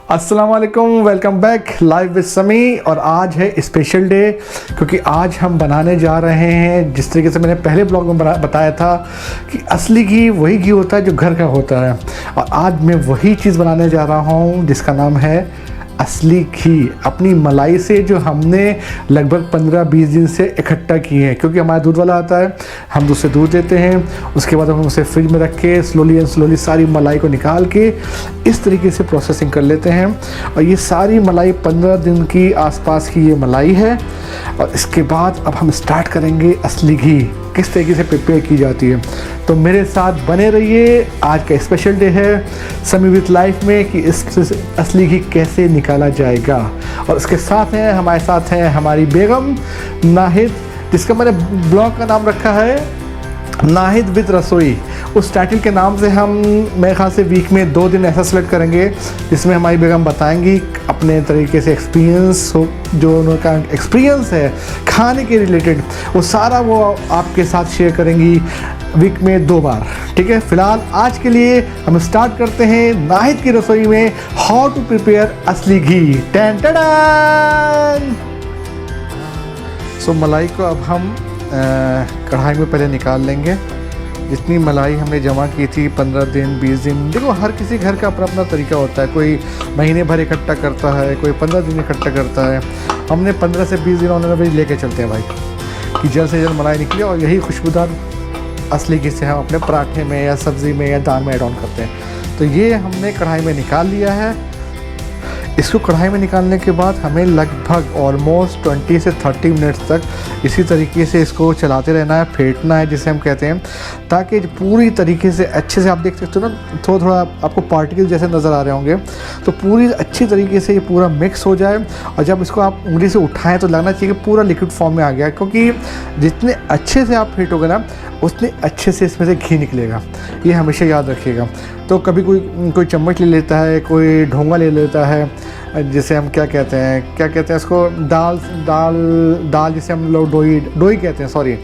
अस्सलाम वालेकुम, welcome back live with समी। और आज है स्पेशल डे क्योंकि आज हम बनाने जा रहे हैं, जिस तरीके से मैंने पहले ब्लॉग में बताया था कि असली घी वही घी होता है जो घर का होता है। और आज मैं वही चीज़ बनाने जा रहा हूँ जिसका नाम है असली घी, अपनी मलाई से, जो हमने लगभग 15-20 दिन से इकट्ठा किए हैं। क्योंकि हमारा दूध वाला आता है, हम दूध से दूध देते हैं, उसके बाद हम उसे फ्रिज में रख के स्लोली एंड स्लोली सारी मलाई को निकाल के इस तरीके से प्रोसेसिंग कर लेते हैं। और ये सारी मलाई 15 दिन की आसपास की ये मलाई है। और इसके बाद अब हम स्टार्ट करेंगे असली घी किस तरीके से प्रिपेयर की जाती है। तो मेरे साथ बने रहिए, आज का स्पेशल डे है समी विद लाइफ में कि इस असली घी कैसे निकाला जाएगा। और उसके साथ हैं, हमारे साथ हैं हमारी बेगम नाहिद, जिसका मैंने ब्लॉग का नाम रखा है नाहिद विद रसोई। उस टाइटल के नाम से हम मेरे ख्याल से वीक में 2 दिन ऐसा सेलेक्ट करेंगे जिसमें हमारी बेगम बताएंगी अपने तरीके से एक्सपीरियंस, जो उनका एक्सपीरियंस है खाने के रिलेटेड, वो सारा वो आपके साथ शेयर करेंगी वीक में 2 बार। ठीक है, फ़िलहाल आज के लिए हम स्टार्ट करते हैं नाहिद की रसोई में हाउ टू प्रिपेयर असली घी। Ton ton. सो मलाई को अब हम कढ़ाई में पहले निकाल लेंगे। जितनी मलाई हमने जमा की थी 15 दिन 20 दिन, देखो हर किसी घर का अपना अपना तरीका होता है। कोई महीने भर इकट्ठा करता है, कोई 15 दिन इकट्ठा करता है। हमने 15 से 20 दिन ऑन भी लेके चलते हैं भाई, कि जल्द से जल्द मलाई निकले और यही खुशबूदार असली घी से हम अपने पराठे में या सब्ज़ी में या दाल में ऐड ऑन करते हैं। तो ये हमने कढ़ाई में निकाल लिया है। इसको कढ़ाई में निकालने के बाद हमें लगभग ऑलमोस्ट 20 से 30 मिनट्स तक इसी तरीके से इसको चलाते रहना है, फेंटना है जिसे हम कहते हैं, ताकि पूरी तरीके से अच्छे से, आप देख सकते हो ना, थोड़ा थोड़ा आपको पार्टिकल जैसे नज़र आ रहे होंगे, तो पूरी अच्छी तरीके से ये पूरा मिक्स हो जाए। और जब इसको आप उंगली से उठाएं तो लगना चाहिए कि पूरा लिक्विड फॉर्म में आ गया, क्योंकि जितने अच्छे से आप फेंटोगे ना उतने अच्छे से इसमें से घी निकलेगा। ये हमेशा याद रखिएगा। तो कभी कोई चम्मच ले लेता है, कोई ढोंगा ले लेता है, जिसे हम क्या कहते हैं इसको, दाल जिसे हम लोग डोई कहते हैं, सॉरी,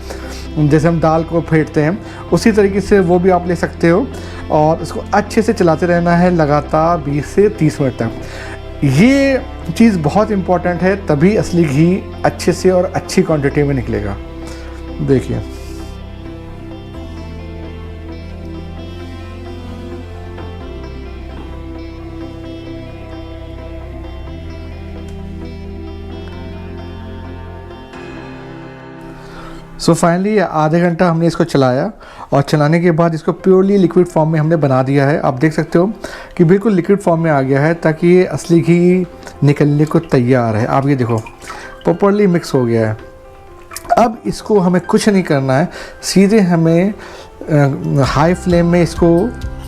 जैसे हम दाल को फेंटते हैं उसी तरीके से वो भी आप ले सकते हो। और इसको अच्छे से चलाते रहना है लगातार 20 से 30 मिनट तक। ये चीज़ बहुत इम्पॉर्टेंट है, तभी असली घी अच्छे से और अच्छी क्वांटिटी में निकलेगा। देखिए सो फाइनली आधे घंटा हमने इसको चलाया, और चलाने के बाद इसको प्योरली लिक्विड फॉर्म में हमने बना दिया है। आप देख सकते हो कि बिल्कुल लिक्विड फॉर्म में आ गया है, ताकि ये असली घी निकलने को तैयार है। आप ये देखो प्रॉपर्ली मिक्स हो गया है। अब इसको हमें कुछ नहीं करना है, सीधे हमें हाई फ्लेम में इसको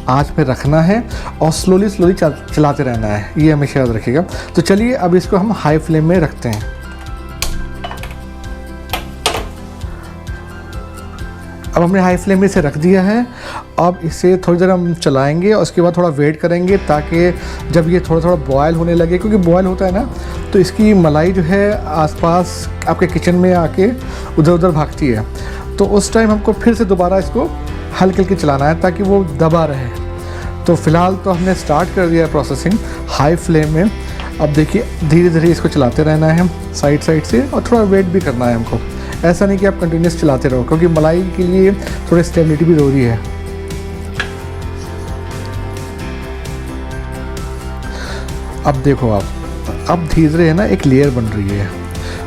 आँच पे रखना है और स्लोली चलाते रहना है। ये हमेशा याद रखिएगा। तो चलिए अब इसको हम हाई फ्लेम में रखते हैं। अब हमने हाई फ्लेम में इसे रख दिया है। अब इसे थोड़ी देर हम चलाएंगे और उसके बाद थोड़ा वेट करेंगे, ताकि जब ये थोड़ा थोड़ा बॉयल होने लगे, क्योंकि बॉयल होता है ना तो इसकी मलाई जो है आसपास आपके किचन में आके उधर उधर भागती है। तो उस टाइम हमको फिर से दोबारा इसको हल्के हल्के चलाना है ताकि वो दबा रहे। तो फ़िलहाल तो हमने स्टार्ट कर दिया है प्रोसेसिंग हाई फ्लेम में। अब देखिए धीरे धीरे इसको चलाते रहना है साइड से, और थोड़ा वेट भी करना है हमको। ऐसा नहीं कि आप कंटिन्यूस चलाते रहो, क्योंकि मलाई के लिए थोड़ी स्टेबिलिटी भी ज़रूरी है। अब देखो अब धीरे धीरे है ना एक लेयर बन रही है।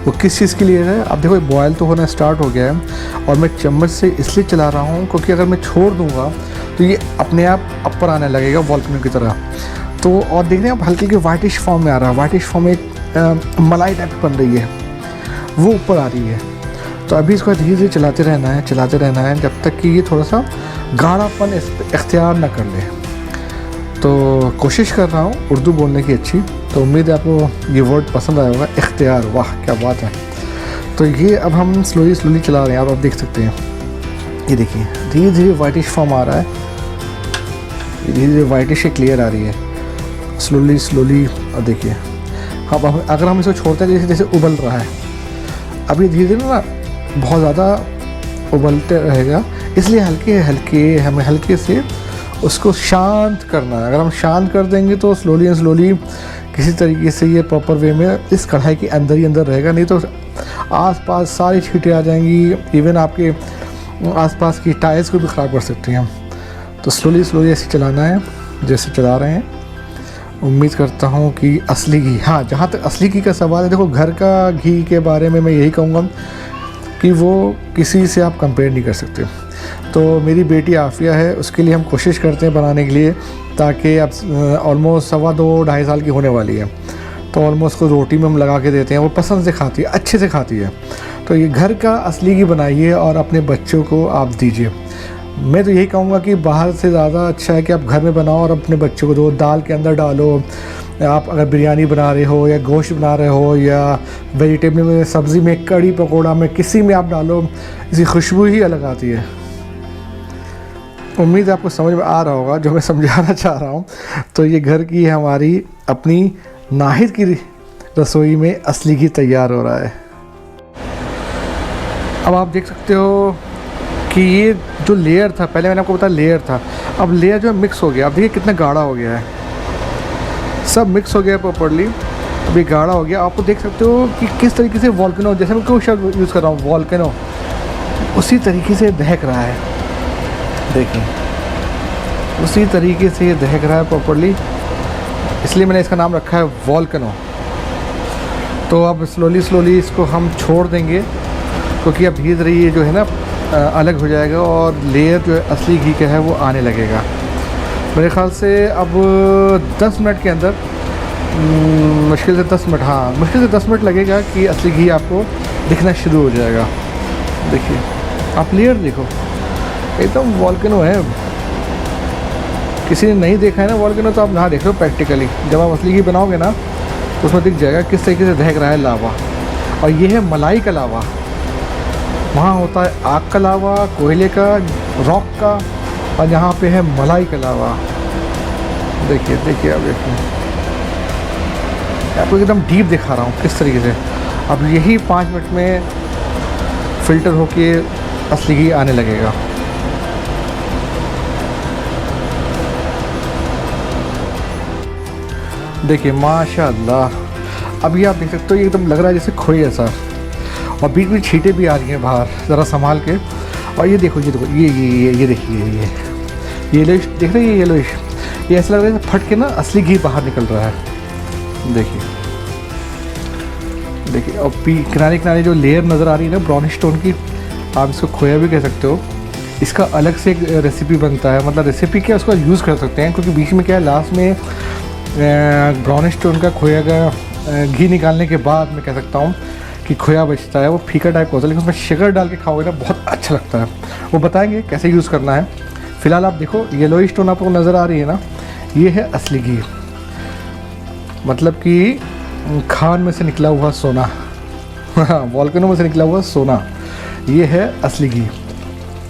वो किस चीज़ की लेयर है? अब देखो बॉयल तो होना स्टार्ट हो गया है, और मैं चम्मच से इसलिए चला रहा हूँ क्योंकि अगर मैं छोड़ दूँगा तो ये अपने आप ऊपर आने लगेगा वॉल्केनो की तरह। तो और देख रहे हैं आप हल्की वाइटिश फॉर्म में आ रहा है, वाइटिश फॉर्म में एक मलाई टाइप बन रही है, वो ऊपर आ रही है। तो अभी इसको धीरे धीरे चलाते रहना है जब तक कि ये थोड़ा सा गाढ़ापन इख्तियार ना कर ले। तो कोशिश कर रहा हूँ उर्दू बोलने की अच्छी, तो उम्मीद है आपको ये वर्ड पसंद आया होगा, इख्तियार। वाह क्या बात है। तो ये अब हम स्लोली चला रहे हैं। आप देख सकते हैं, ये देखिए धीरे धीरे वाइटिश फॉर्म आ रहा है, धीरे धीरे वाइटिश एक लेयर आ रही है, स्लोली। और देखिए अब अगर हम इसको छोड़ते हैं जैसे उबल रहा है, अभी धीरे धीरे ना बहुत ज़्यादा उबलते रहेगा, इसलिए हल्के हमें हल्के से उसको शांत करना है। अगर हम शांत कर देंगे तो स्लोली एंड स्लोली किसी तरीके से ये प्रॉपर वे में इस कढ़ाई के अंदर ही अंदर रहेगा, नहीं तो आसपास सारी छींटें आ जाएंगी, इवन आपके आसपास की टाइल्स को भी ख़राब कर सकती हैं। तो स्लोली स्लोली ऐसे चलाना है जैसे चला रहे हैं। उम्मीद करता हूँ कि असली घी, हाँ जहाँ तक असली घी का सवाल है, देखो घर का घी के बारे में मैं यही कहूँगा कि वो किसी से आप कंपेयर नहीं कर सकते। तो मेरी बेटी आफिया है, उसके लिए हम कोशिश करते हैं बनाने के लिए, ताकि अब ऑलमोस्ट 2.25-2.5 साल की होने वाली है, तो ऑलमोस्ट को रोटी में हम लगा के देते हैं, वो पसंद से खाती है, अच्छे से खाती है। तो ये घर का असली घी बनाइए और अपने बच्चों को आप दीजिए। मैं तो यही कहूँगा कि बाहर से ज़्यादा अच्छा है कि आप घर में बनाओ और अपने बच्चों को दो। दाल के अंदर डालो, आप अगर बिरयानी बना रहे हो या गोश्त बना रहे हो या वेजिटेबल में, सब्ज़ी में, कड़ी पकौड़ा में, किसी में आप डालो, इसकी खुशबू ही अलग आती है। उम्मीद है आपको समझ में आ रहा होगा जो मैं समझाना चाह रहा हूँ। तो ये घर की हमारी अपनी नाहिद की रसोई में असली घी तैयार हो रहा है। अब आप देख सकते हो कि ये जो लेयर था, पहले मैंने आपको बताया लेयर था, अब लेयर जो है मिक्स हो गया। अब देखिए कितना गाढ़ा हो गया है, सब मिक्स हो गया प्रॉपर्ली, अभी गाढ़ा हो गया। आपको देख सकते हो कि किस तरीके से वॉल्केनो, जैसे मैं कोई शब्द यूज़ कर रहा हूँ वॉल्केनो, उसी तरीके से दहक रहा है। देखिए उसी तरीके से ये दहक रहा है प्रॉपर्ली, इसलिए मैंने इसका नाम रखा है वॉल्केनो। तो अब स्लोली स्लोली इसको हम छोड़ देंगे, क्योंकि अब धीरे धीरे ये जो है ना अलग हो जाएगा और लेयर जो है असली घी का है वो आने लगेगा। मेरे ख़्याल से अब 10 मिनट के अंदर, मुश्किल से 10 मिनट, हाँ मुश्किल से 10 मिनट लगेगा कि असली घी आपको दिखना शुरू हो जाएगा। देखिए आप लेयर देखो, एकदम वॉल्केनो है। किसी ने नहीं देखा है ना वॉल्केनो, तो आप ना देख लो प्रैक्टिकली। जब आप असली घी बनाओगे ना तो उसमें दिख जाएगा किस तरीके से दहक रहा है लावा। और ये है मलाई का लावा, वहाँ होता है आग का लावा, कोयले का, रॉक का, और यहाँ पे है मलाई का लावा। देखिए देखिए आप देखिए, आपको एकदम डीप दिखा रहा हूँ किस तरीके से। अब यही 5 मिनट में फ़िल्टर होके असली घी आने लगेगा। देखिए माशाल्लाह, अभी आप देख सकते हो ये एकदम लग रहा है जैसे खोए जैसा, और बीच में छींटें भी आ रही हैं बाहर, ज़रा संभाल के। और ये देखो, ये देखो, ये देखिए, ये येलोइश देख रहे हैं, ये येलोइश, ये ऐसा लग रहा है फट के ना असली घी बाहर निकल रहा है। देखिए देखिए, और किनारे किनारे जो लेयर नज़र आ रही है ना ब्राउनिश टोन की, आप इसको खोया भी कह सकते हो। इसका अलग से एक रेसिपी बनता है, मतलब रेसिपी क्या, उसका यूज़ कर सकते हैं, क्योंकि बीच में क्या है, लास्ट में ब्राउनिश टोन का खोया का घी निकालने के बाद मैं कह सकता हूँ कि खोया बचता है, वो फीका टाइप का होता है, लेकिन उसमें शुगर डाल के खाओगे ना बहुत अच्छा लगता है। वो बताएंगे कैसे यूज़ करना है। फ़िलहाल आप देखो येलोइश टोन आपको नज़र आ रही है ना, ये है असली घी, मतलब कि खान में से निकला हुआ सोना, वॉल्केनो में से निकला हुआ सोना, ये है असली घी।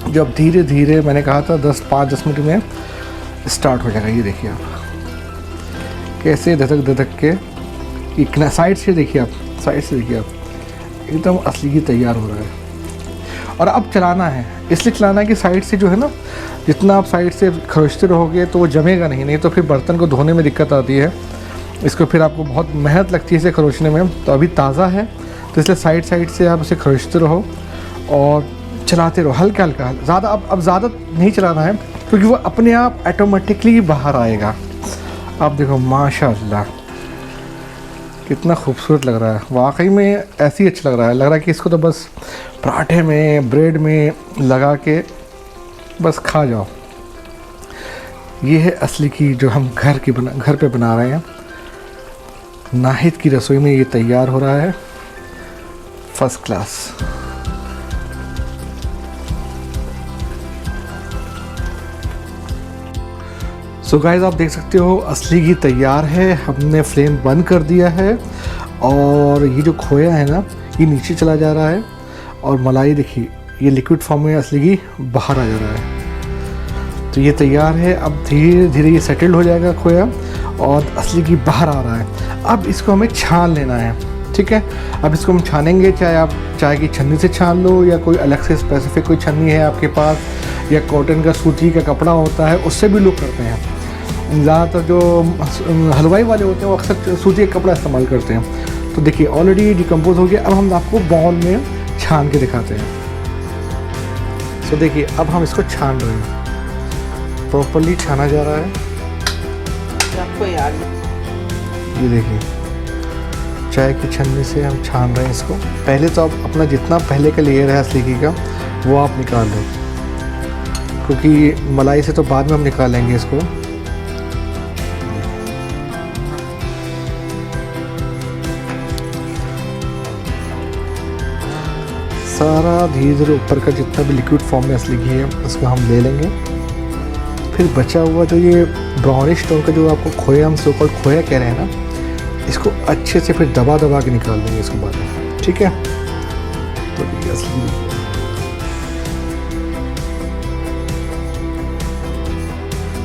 जो अब धीरे धीरे मैंने कहा था 5-10 मिनट में स्टार्ट हो जाएगा। ये देखिए आप कैसे धधक धधक के, एक साइड से देखिए आप, साइड से देखिए आप, एकदम असली घी तैयार हो रहा है। और अब चलाना है, इसलिए चलाना है कि साइड से जो है ना, जितना आप साइड से खरोचते रहोगे तो वो जमेगा नहीं तो फिर बर्तन को धोने में दिक्कत आती है। इसको फिर आपको बहुत मेहनत लगती है इसे खरोचने में। तो अभी ताज़ा है तो इसलिए साइड साइड से आप इसे खरोचते रहो और चलाते रहो हल्का हल्का। ज़्यादा अब ज़्यादा नहीं चलाना है, क्योंकि वो अपने आप ऑटोमेटिकली बाहर आएगा। आप देखो माशाल्लाह कितना खूबसूरत लग रहा है, वाकई में ऐसे ही अच्छा लग रहा है कि इसको तो बस पराठे में, ब्रेड में लगा के बस खा जाओ। ये है असली घी जो हम घर पे बना रहे हैं। नाहिद की रसोई में ये तैयार हो रहा है, फर्स्ट क्लास। सो गाइस आप देख सकते हो असली घी तैयार है। हमने फ्लेम बंद कर दिया है और ये जो खोया है ना, ये नीचे चला जा रहा है और मलाई देखिए ये लिक्विड फॉर्म में असली घी बाहर आ जा रहा है। तो ये तैयार है। अब धीरे धीरे ये सेटल्ड हो जाएगा खोया और असली घी बाहर आ रहा है। अब इसको हमें छान लेना है, ठीक है। अब इसको हम छानेंगे, चाहे आप चाय की छन्नी से छान लो या कोई अलग से स्पेसिफिक कोई छन्नी है आपके पास, या कॉटन का सूती का कपड़ा होता है उससे भी लोग करते हैं। ज़्यादातर जो हलवाई वाले होते हैं वो अक्सर सूती का कपड़ा इस्तेमाल करते हैं। तो देखिए ऑलरेडी डिकम्पोज हो गया। अब हम आपको बाउल में छान के दिखाते हैं। तो देखिए अब हम इसको छान रहे हैं, प्रॉपरली छाना जा रहा है। आपको याद ये देखिए चाय की छन्नी से हम छान रहे हैं इसको। पहले तो आप अपना जितना पहले का लेयर है असलीकी का वो आप निकाल लो, क्योंकि मलाई से तो बाद में हम निकालेंगे इसको। सारा धीरे धीरे ऊपर का जितना भी लिक्विड फॉर्म में असलीकी है उसको हम ले लेंगे। फिर बचा हुआ जो ये ब्राउनिश टोन का जो आपको खोया, हम सोकॉल्ड खोया कह रहे हैं ना, इसको अच्छे से फिर दबा दबा के निकाल देंगे इसको बाद में, ठीक है। तो ये असली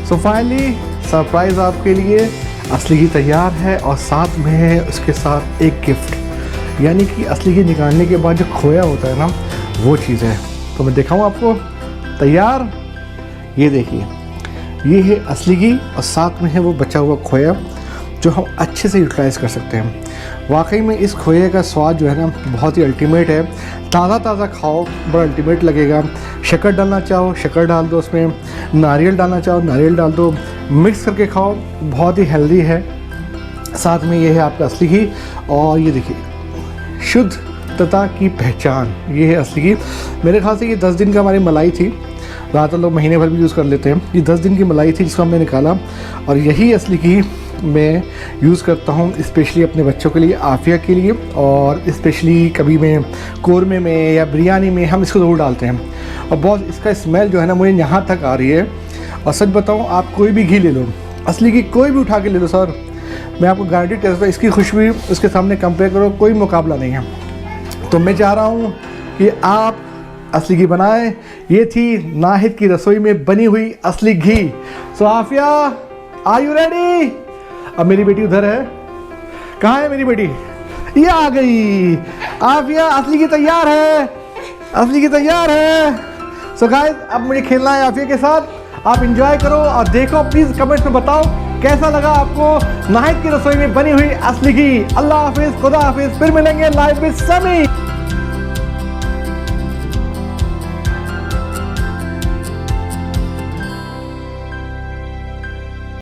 सो फाइनली सरप्राइज आपके लिए असली तैयार है, और साथ में है उसके साथ एक गिफ्ट, यानी कि असली की निकालने के बाद जो खोया होता है ना वो चीज़ है। तो मैं दिखाऊँ आपको, तैयार। ये देखिए ये है असली घी और साथ में है वो बचा हुआ खोया जो हम अच्छे से यूटिलाइज़ कर सकते हैं। वाकई में इस खोए का स्वाद जो है ना बहुत ही अल्टीमेट है। ताज़ा ताज़ा खाओ, बड़ा अल्टीमेट लगेगा। शक्कर डालना चाहो शक्कर डाल दो, उसमें नारियल डालना चाहो नारियल डाल दो, मिक्स करके खाओ, बहुत ही हेल्दी है। साथ में ये है आपका असली घी, और ये देखिए शुद्धता की पहचान, ये है असली घी। मेरे ख्याल से ये 10 दिन का हमारी मलाई थी, ज़्यादातर लोग महीने भर भी यूज़ कर लेते हैं। ये 10 दिन की मलाई थी जिसको हमने निकाला, और यही असली घी मैं यूज़ करता हूँ स्पेशली अपने बच्चों के लिए, आफिया के लिए, और स्पेशली कभी मैं कोरमे में या बिरयानी में हम इसको ज़रूर डालते हैं। और बहुत इसका स्मेल जो है ना मुझे यहाँ तक आ रही है। और सच बताऊँ, आप कोई भी घी ले लो, असली घी कोई भी उठा के ले लो सर, मैं आपको गारंटी कहता हूँ इसकी खुशबू उसके सामने कंपेयर करो, कोई मुकाबला नहीं है। तो मैं चाह रहा हूँ कि आप असली घी बनाएं। ये थी नाहिद की रसोई में बनी हुई असली घी। सो आफिया, आर यू रेडी? अब मेरी बेटी उधर है, कहाँ है मेरी बेटी? ये आ गई। आफिया असली घी तैयार है, असली घी तैयार है। सो गाइस अब मुझे खेलना है आफिया के साथ। आप इंजॉय करो और देखो, प्लीज़ कमेंट्स में बताओ कैसा लगा आपको नाहिद की रसोई में बनी हुई असली घी। अल्लाह हाफिज़, खुदा हाफिज़, फिर मिलेंगे लाइव विद समी।